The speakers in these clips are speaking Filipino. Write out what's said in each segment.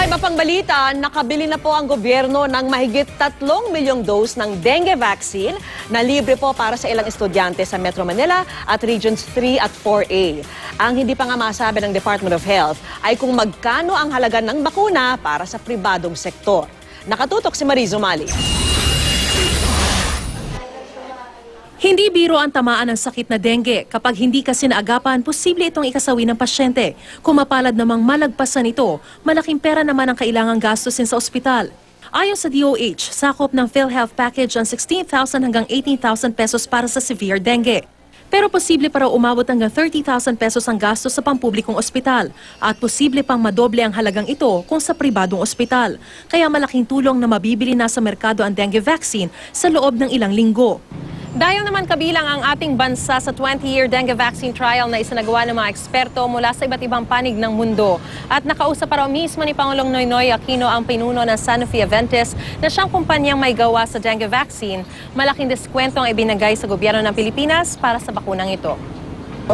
Sa iba pang balita, nakabili na po ang gobyerno ng mahigit 3 milyong dose ng dengue vaccine na libre po para sa ilang estudyante sa Metro Manila at Regions 3 at 4A. Ang hindi pa nga masabi ng Department of Health ay kung magkano ang halaga ng bakuna para sa pribadong sektor. Nakatutok si Mariz Umali. Hindi biro ang tamaan ng sakit na dengue. Kapag hindi kasi naagapan, posible itong ikasawi ng pasyente. Kung mapalad namang malagpasan ito, malaking pera naman ang kailangang gastusin sa ospital. Ayon sa DOH, sakop ng PhilHealth package ang 16,000 hanggang 18,000 pesos para sa severe dengue. Pero posible para umabot hanggang 30,000 pesos ang gastos sa pampublikong ospital at posible pang madoble ang halagang ito kung sa pribadong ospital. Kaya malaking tulong na mabibili na sa merkado ang dengue vaccine sa loob ng ilang linggo. Dahil naman kabilang ang ating bansa sa 20-year dengue vaccine trial na isinagawa ng mga eksperto mula sa iba't ibang panig ng mundo. At nakausap para mismo ni Pangulong Noynoy Aquino ang pinuno ng Sanofi Aventis na siyang kumpanyang may gawa sa dengue vaccine. Malaking diskwento ang ibinagay sa gobyerno ng Pilipinas para sa bakunang ito.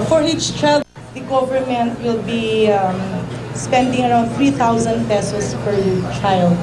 For each child, the government will be spending around 3,000 pesos per child.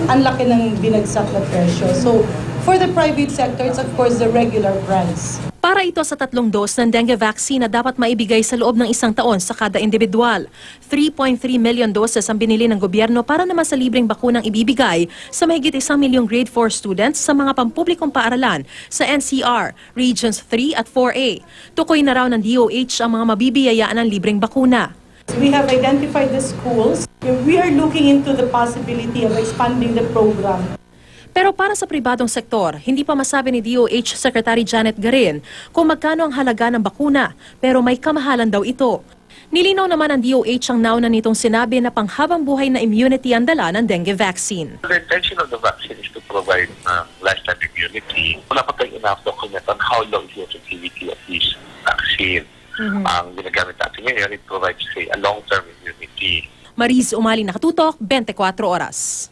Ang laki ng binagsak na presyo. So, for the private sector, it's of course the regular price. Para ito sa 3 dose ng dengue vaccine na dapat maibigay sa loob ng 1 taon sa kada individual. 3.3 million doses ang binili ng gobyerno para naman sa libreng bakunang ibibigay sa mahigit 1 milyong grade 4 students sa mga pampublikong paaralan sa NCR, Regions 3 at 4A. Tukoy na raw ng DOH ang mga mabibiyayaan ng libreng bakuna. We have identified the schools. We are looking into the possibility of expanding the program. Pero para sa pribadong sektor, hindi pa masabi ni DOH Secretary Janet Garin kung magkano ang halaga ng bakuna, pero may kamahalan daw ito. Nilinaw naman ng DOH ang nauna nitong sinabi na panghabang buhay na immunity ang dala ng dengue vaccine. The intention of the vaccine is to provide lifetime immunity. Wala pa tayong enough document on how long is the activity of this vaccine. Ang ginagamit natin ngayon, it provides a long-term immunity. Mariz Umali, Nakatutok, 24 Oras.